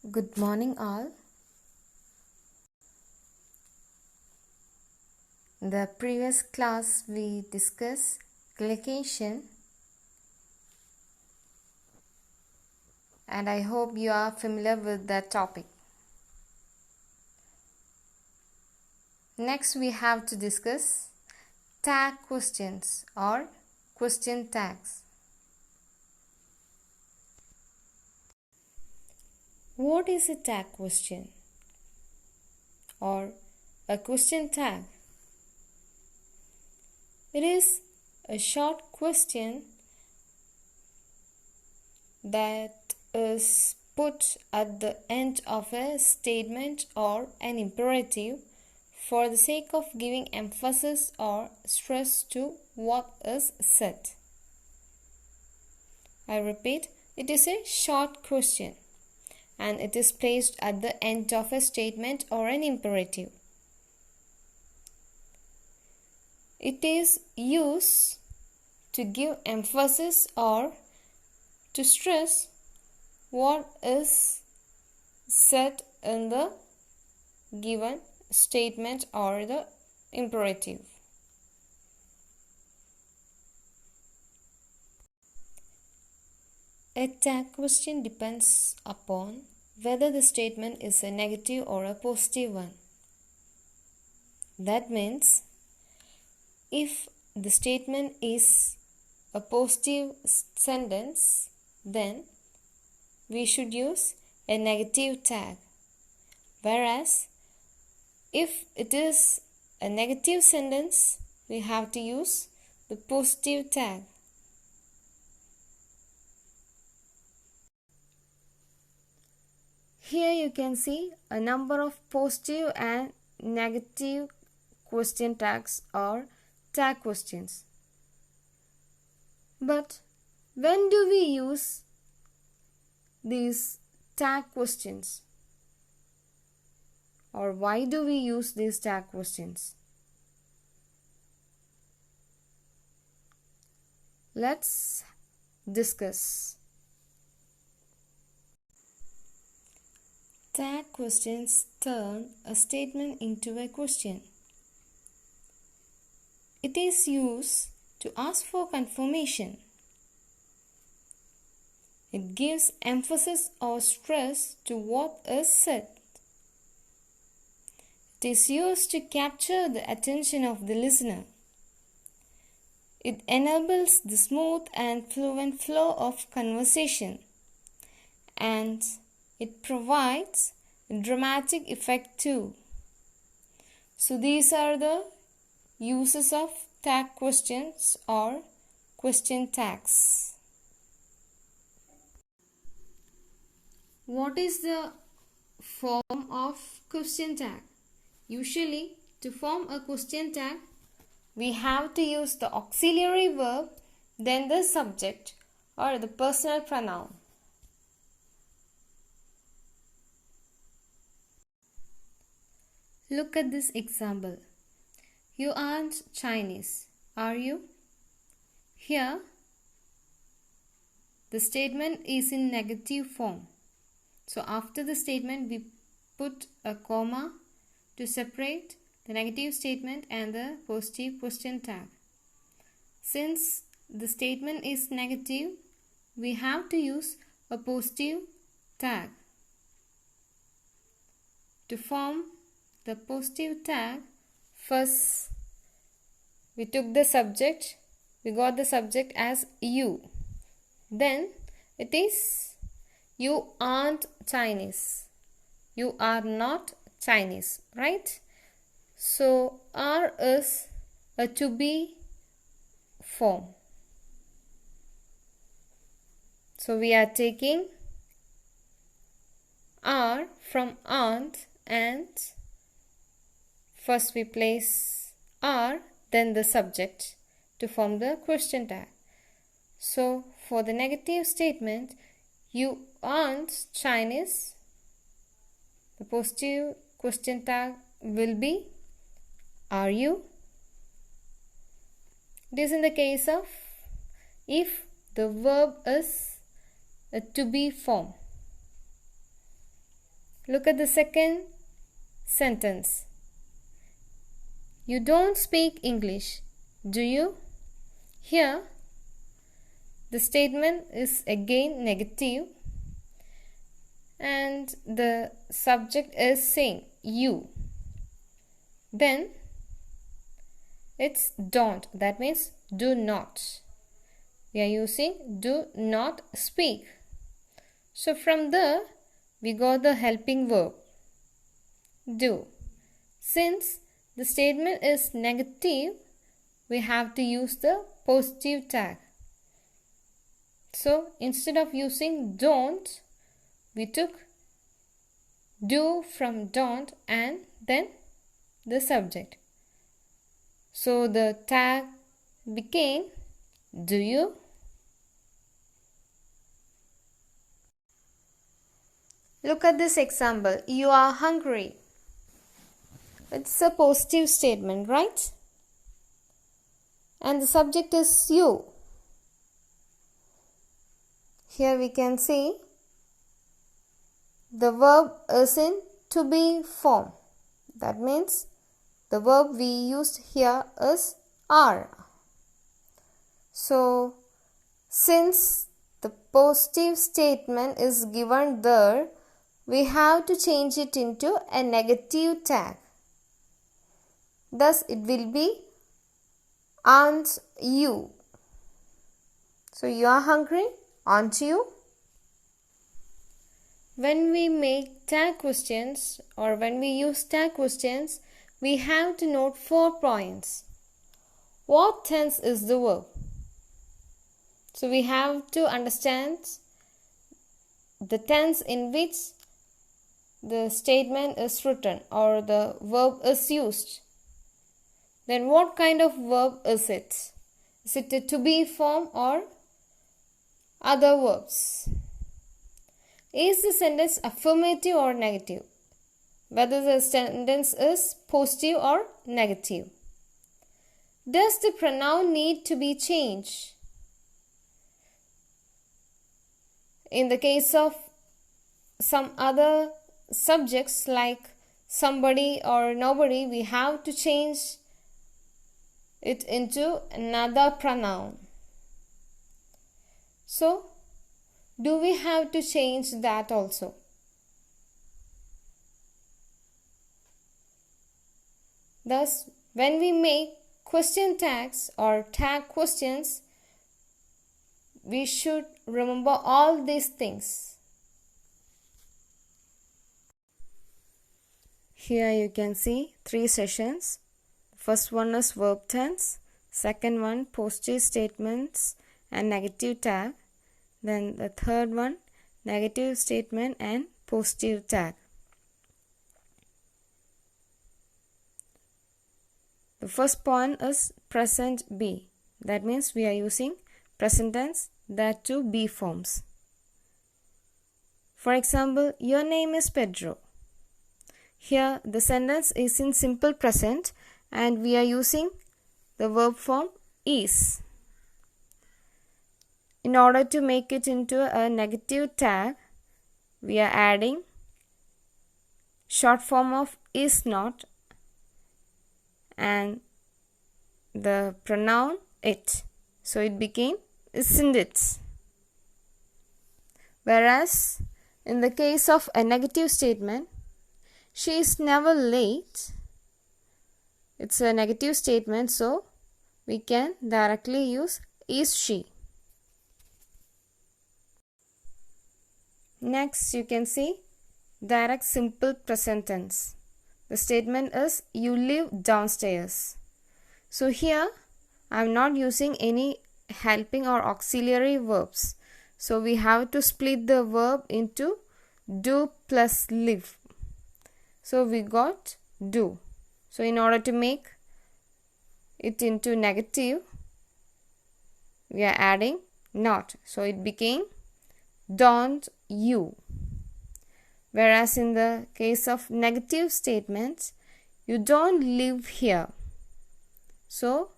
Good morning, all. In the previous class, we discussed collocation, and I hope you are familiar with that topic. Next, we have to discuss tag questions or question tags. What is a tag question or a question tag? It is a short question that is put at the end of a statement or an imperative for the sake of giving emphasis or stress to what is said. I repeat, it is a short question and it is placed at the end of a statement or an imperative. It is used to give emphasis or to stress what is said in the given statement or the imperative. A tag question depends upon whether the statement is a negative or a positive one. That means if the statement is a positive sentence, then we should use a negative tag. Whereas if it is a negative sentence, we have to use the positive tag. Here you can see a number of positive and negative question tags or tag questions. But when do we use these tag questions? Or why do we use these tag questions? Let's discuss. Tag questions turn a statement into a question. It is used to ask for confirmation. It gives emphasis or stress to what is said. It is used to capture the attention of the listener. It enables the smooth and fluent flow of conversation, and it provides a dramatic effect too. So these are the uses of tag questions or question tags. What is the form of question tag? Usually, to form a question tag, we have to use the auxiliary verb, then the subject or the personal pronoun. Look at this example. You aren't Chinese, are you? Here, the statement is in negative form. So after the statement, we put a comma to separate the negative statement and the positive question tag. Since the statement is negative, we have to use a positive tag. To form the positive tag, first we took the subject, we got the subject as you. Then it is you aren't Chinese. You are not Chinese, right? So are is a to be form. So we are taking are from aren't, and first we place are, then the subject to form the question tag. So for the negative statement, you aren't Chinese, the positive question tag will be are you? It is in the case of if the verb is a to be form. Look at the second sentence. You don't speak English, do you? Here, the statement is again negative and the subject is saying you. Then it's don't. That means do not. We are using do not speak. So from there, we got the helping verb do. Since the statement is negative, we have to use the positive tag. So instead of using don't, we took do from don't and then the subject. So the tag became do you? Look at this example. You are hungry. It's a positive statement, right? And the subject is you. Here we can see the verb is in to be form. That means the verb we used here is are. So, since the positive statement is given there, we have to change it into a negative tag. Thus, it will be aren't you. So, you are hungry, aren't you? When we make tag questions or when we use tag questions, we have to note 4 points. What tense is the verb? So, we have to understand the tense in which the statement is written or the verb is used. Then what kind of verb is it? Is it a to be form or other verbs? Is the sentence affirmative or negative? Whether the sentence is positive or negative. Does the pronoun need to be changed? In the case of some other subjects like somebody or nobody, we have to change it into another pronoun. So, do we have to change that also? Thus, when we make question tags or tag questions, we should remember all these things. Here you can see 3 sessions. First one is verb tense, second one positive statements and negative tag, then the third one negative statement and positive tag. The first point is present be. That means we are using present tense, that too be forms. For example, your name is Pedro. Here the sentence is in simple present and we are using the verb form is. In order to make it into a negative tag, we are adding short form of is not and the pronoun it. So it became isn't it. Whereas in the case of a negative statement, she is never late. It's a negative statement, so we can directly use is she. Next, you can see direct simple present tense. The statement is you live downstairs. So here I am not using any helping or auxiliary verbs. So we have to split the verb into do plus live. So we got do. So in order to make it into negative, we are adding not. So it became don't you. Whereas in the case of negative statements, you don't live here. So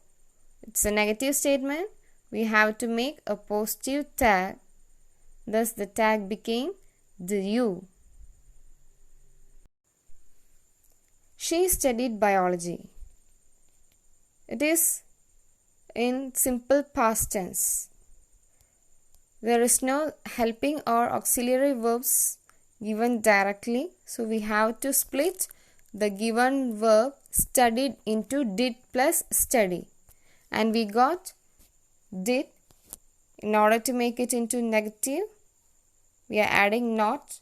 it's a negative statement. We have to make a positive tag. Thus the tag became do you. She studied biology. It is in simple past tense. There is no helping or auxiliary verbs given directly, so we have to split the given verb studied into did plus study, and we got did. In order to make it into negative, we are adding not.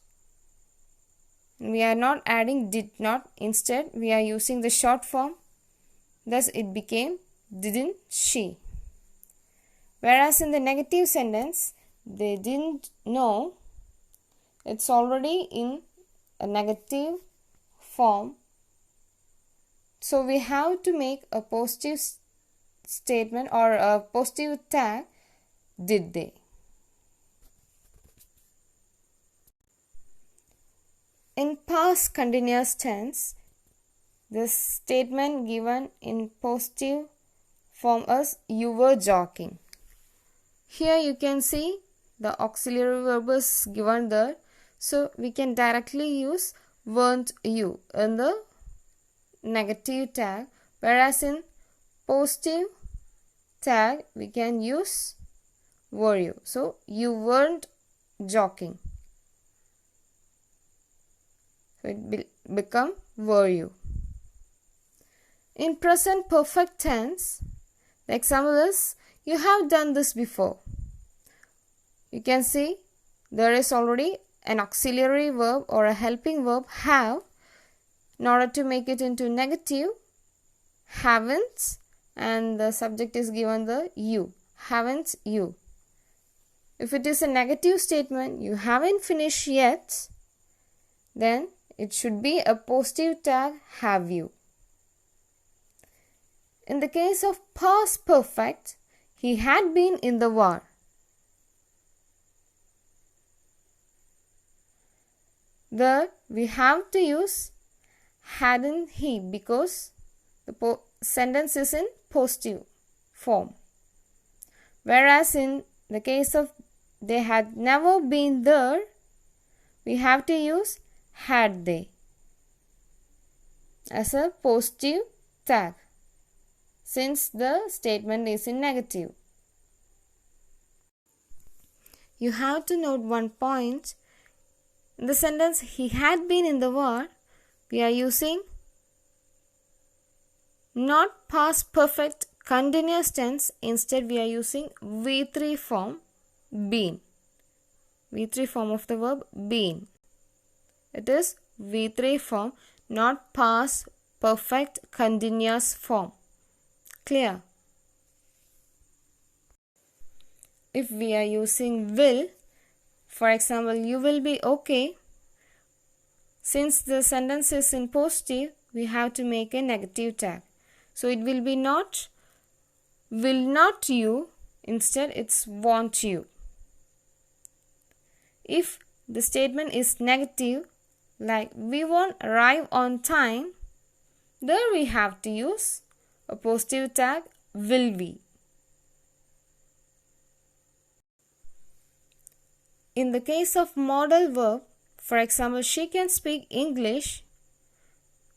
We are not adding did not, instead we are using the short form, thus it became didn't she. Whereas in the negative sentence, they didn't know, it's already in a negative form, so we have to make a positive statement or a positive tag, did they. In past continuous tense, the statement given in positive form is you were jogging. Here you can see the auxiliary verb is given there, so we can directly use weren't you in the negative tag, whereas in positive tag we can use were you. So you weren't jogging, so it will become were you. In present perfect tense, the example is you have done this before. You can see there is already an auxiliary verb or a helping verb have. In order to make it into negative, haven't, and the subject is given the you. Haven't you. If it is a negative statement, you haven't finished yet, then it should be a positive tag, have you. In the case of past perfect, he had been in the war. There we have to use hadn't he because the sentence is in positive form. Whereas in the case of they had never been there, we have to use had they as a positive tag, since the statement is in negative. You have to note one point. In the sentence he had been in the war, we are using not past perfect continuous tense. Instead we are using V3 form, been. V3 form of the verb been. It is V3 form, not past perfect continuous form. Clear? If we are using will, for example, you will be okay. Since the sentence is in positive, we have to make a negative tag. So it will be not will not you, instead it's won't you. If the statement is negative, like we won't arrive on time, there we have to use a positive tag, will we. In the case of modal verb, for example, she can speak English,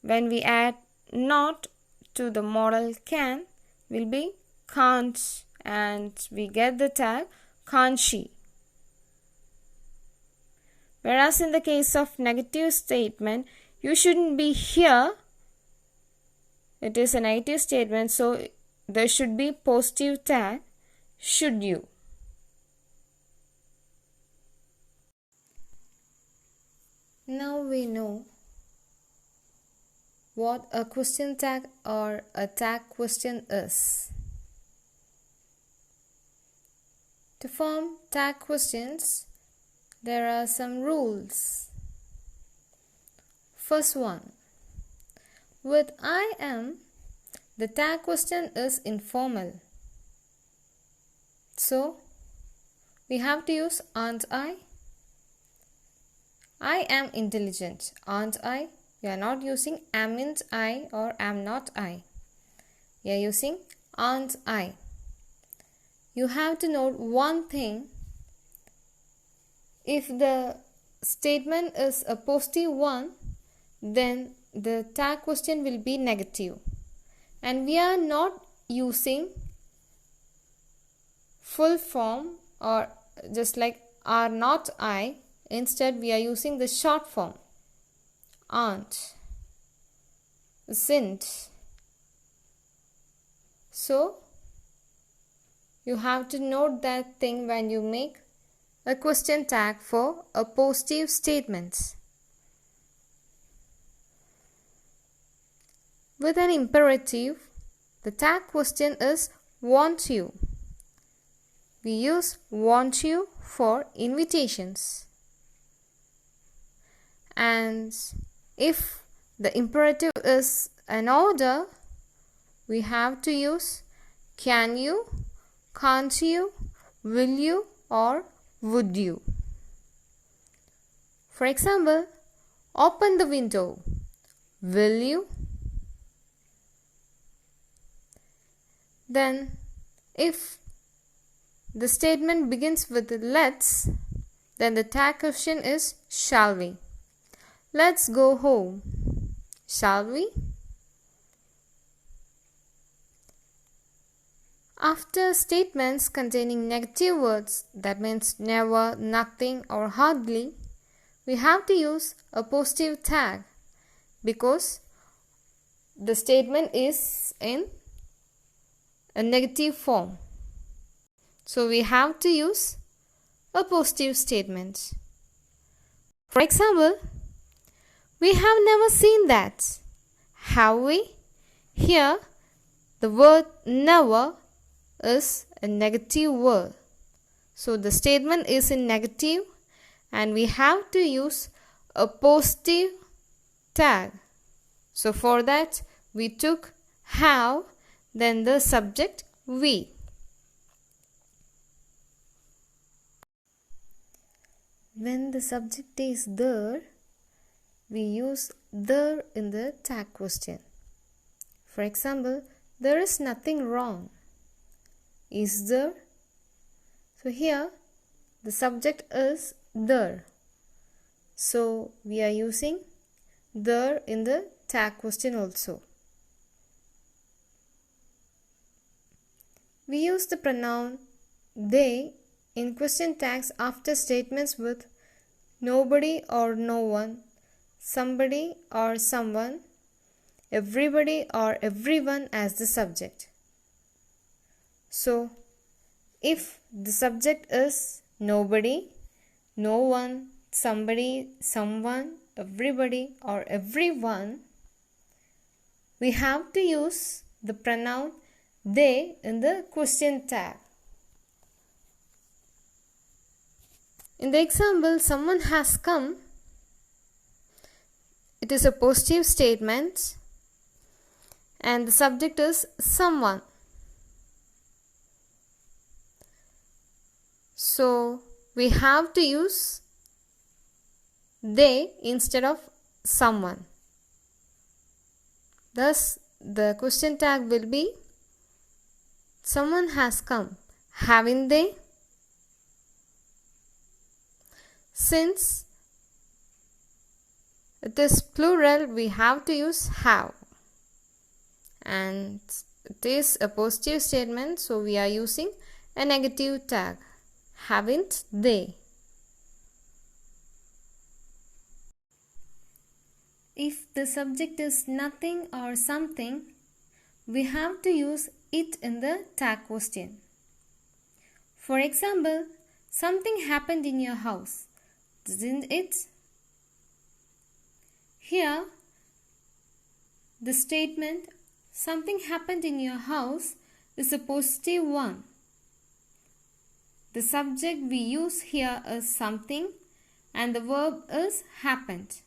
when we add not to the modal can, will be can't, and we get the tag can't she. Whereas in the case of negative statement, you shouldn't be here, it is a negative statement, so there should be positive tag, should you. Now we know what a question tag or a tag question is. To form tag questions, there are some rules. First one, with I am, the tag question is informal. So, we have to use aren't I? I am intelligent, aren't I? We are not using amn't I or am not I. We are using aren't I. You have to note one thing. If the statement is a positive one, then the tag question will be negative. And we are not using full form or just like are not I. Instead, we are using the short form. Aren't, isn't. So, you have to note that thing when you make a question tag for a positive statement. With an imperative, the tag question is want you. We use want you for invitations. And if the imperative is an order, we have to use can you, can't you, will you, or would you. For example, open the window. Will you? Then, if the statement begins with let's, then the tag question is shall we. Let's go home. Shall we? After statements containing negative words, that means never, nothing, or hardly, we have to use a positive tag because the statement is in a negative form. So we have to use a positive statement. For example, we have never seen that. Have we? Here, the word never is a negative word. So the statement is in negative and we have to use a positive tag. So for that, we took have, then the subject we. When the subject is there, we use there in the tag question. For example, there is nothing wrong. Is there? So here, the subject is there. So we are using there in the tag question also. We use the pronoun they in question tags after statements with nobody or no one, somebody or someone, everybody or everyone as the subject. So, if the subject is nobody, no one, somebody, someone, everybody or everyone, we have to use the pronoun they in the question tag. In the example, someone has come, it is a positive statement and the subject is someone. So, we have to use they instead of someone. Thus, the question tag will be someone has come. Haven't they? Since it is plural, we have to use have. And it is a positive statement, so we are using a negative tag. Haven't they? If the subject is nothing or something, we have to use it in the tag question. For example, something happened in your house, didn't it? Here, the statement something happened in your house is a positive one. The subject we use here is something and the verb is happened.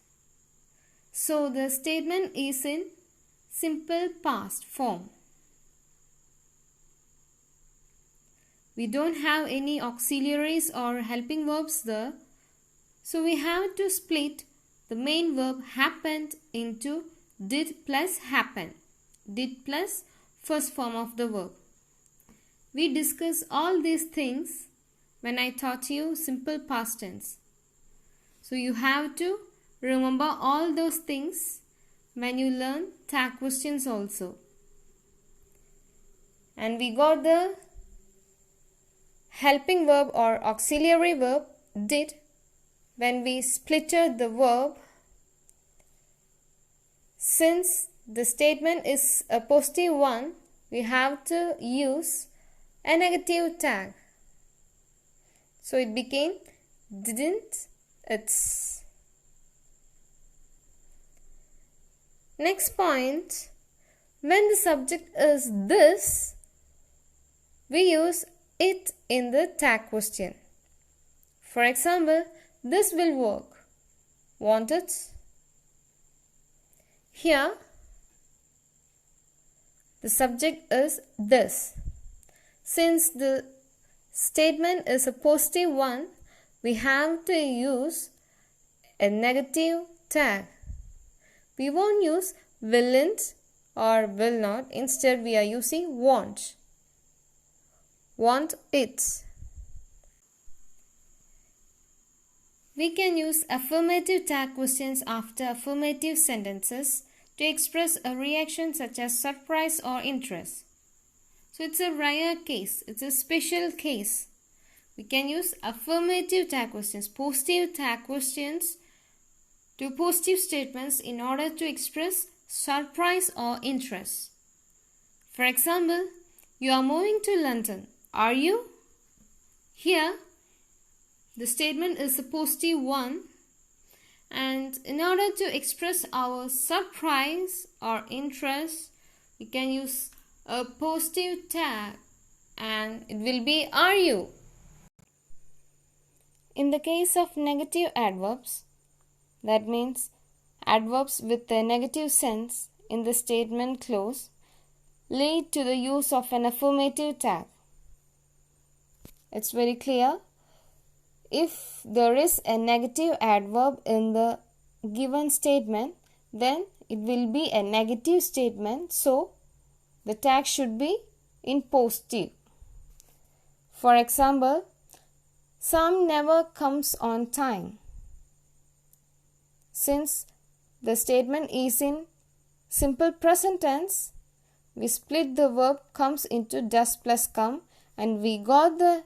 So the statement is in simple past form. We don't have any auxiliaries or helping verbs there. So we have to split the main verb happened into did plus happen. Did plus first form of the verb. We discussed all these things when I taught you simple past tense. So you have to remember all those things when you learn tag questions also. And we got the helping verb or auxiliary verb did when we splitted the verb. Since the statement is a positive one, we have to use a negative tag. So it became didn't, it's. Next point, when the subject is this, we use it in the tag question. For example, this will work. Want it? Here, the subject is this. Since the statement is a positive one, we have to use a negative tag. We won't use willn't or will not. Instead, we are using want. Want it. We can use affirmative tag questions after affirmative sentences to express a reaction such as surprise or interest. So it's a rare case, it's a special case. We can use affirmative tag questions, positive tag questions to positive statements in order to express surprise or interest. For example, you are moving to London. Are you? Here, the statement is a positive one, and in order to express our surprise or interest, we can use a positive tag and it will be are you. In the case of negative adverbs, that means adverbs with a negative sense in the statement clause, lead to the use of an affirmative tag. It's very clear. If there is a negative adverb in the given statement, then it will be a negative statement, so the tag should be in positive. For example, Sam never comes on time. Since the statement is in simple present tense, we split the verb comes into does plus come, and we got the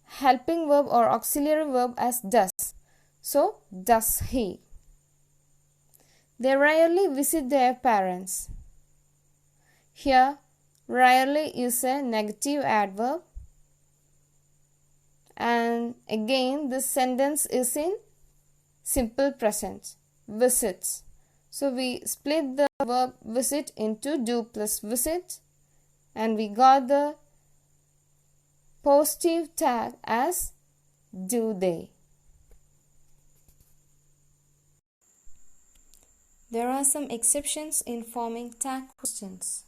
helping verb or auxiliary verb as does. So, does he? They rarely visit their parents. Here, rarely is a negative adverb, and again this sentence is in simple present, visits. So, we split the verb visit into do plus visit, and we got the positive tag as do they. There are some exceptions in forming tag questions.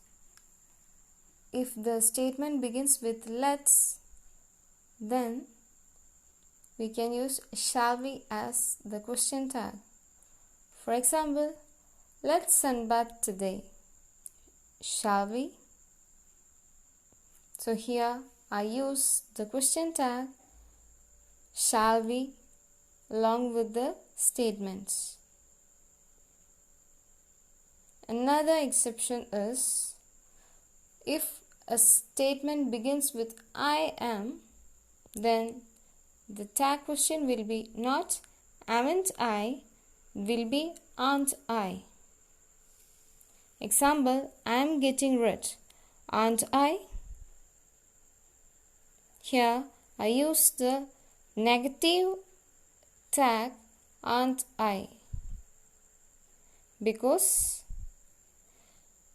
If the statement begins with let's, then we can use shall we as the question tag. For example, let's sunbathe today. Shall we? So here I use the question tag shall we along with the statements. Another exception is if a statement begins with I am, then the tag question will be not aren't I, will be aren't I. Example, I am getting rich. Aren't I? Here I use the negative tag aren't I because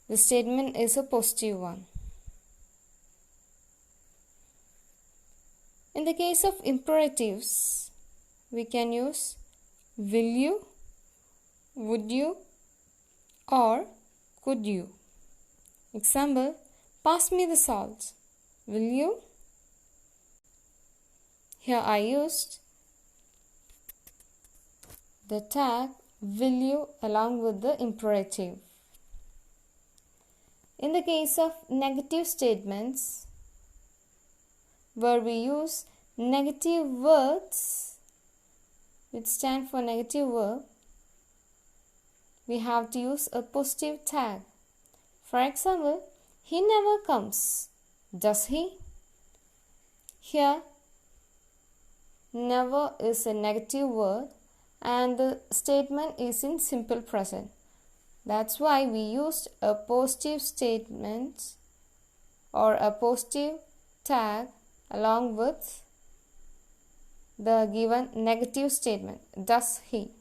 the statement is a positive one. In the case of imperatives, we can use will you, would you, or could you. Example, pass me the salt. Will you? Here I used the tag will you along with the imperative. In the case of negative statements, where we use negative words which stand for negative verb, we have to use a positive tag. For example, he never comes. Does he? Here, never is a negative word and the statement is in simple present. That's why we used a positive statement or a positive tag along with the given negative statement. Does he?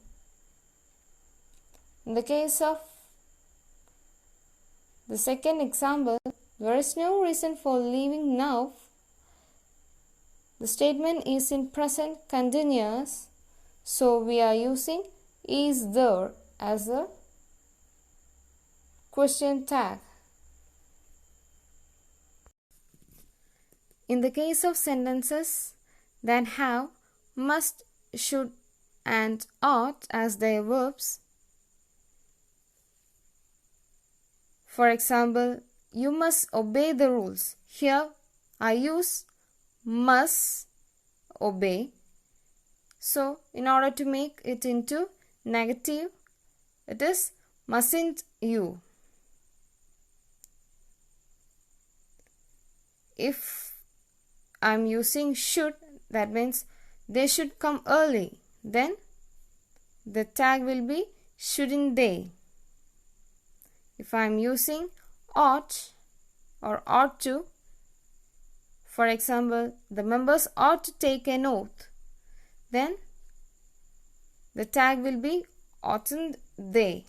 In the case of the second example, there is no reason for leaving now. The statement is in present continuous, so we are using is there as a question tag. In the case of sentences that have must, should, and ought as their verbs, for example, you must obey the rules. Here I use must obey. So in order to make it into negative, it is mustn't you. If I'm using should, that means they should come early. Then the tag will be shouldn't they. If I'm using ought or ought to, for example, the members ought to take an oath, then the tag will be oughtn't they.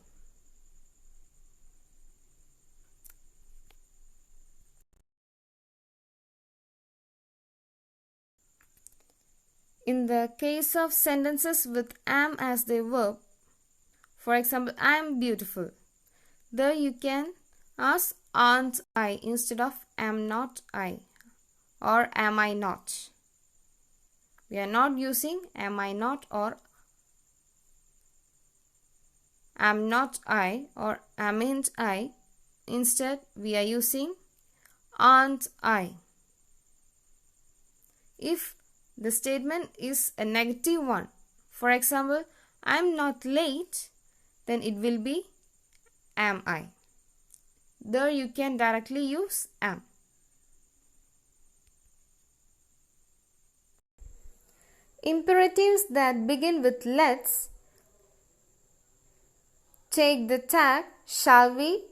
In the case of sentences with am as their verb, for example, I am beautiful, there you can ask aren't I instead of am not I or am I not. We are not using am I not or am not I or amn't I. Instead, we are using aren't I. If the statement is a negative one, for example, I am not late, then it will be am I. There you can directly use am. Imperatives that begin with let's take the tag shall we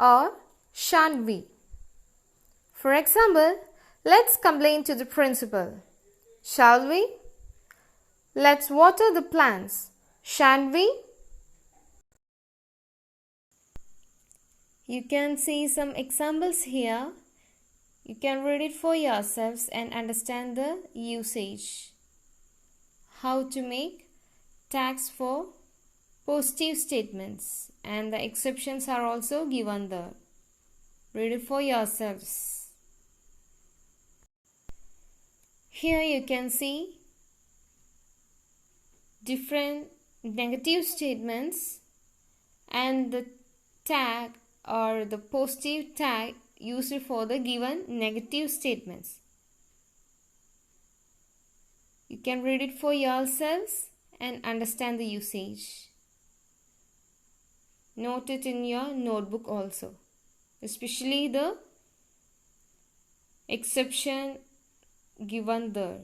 or shan't we. For example, let's complain to the principal. Shall we? Let's water the plants. Shan't we? You can see some examples here. You can read it for yourselves and understand the usage. How to make tags for positive statements, and the exceptions are also given there. Read it for yourselves. Here you can see different negative statements and the tag or the positive tag used for the given negative statements. You can read it for yourselves and understand the usage. Note it in your notebook also, especially the exception given there.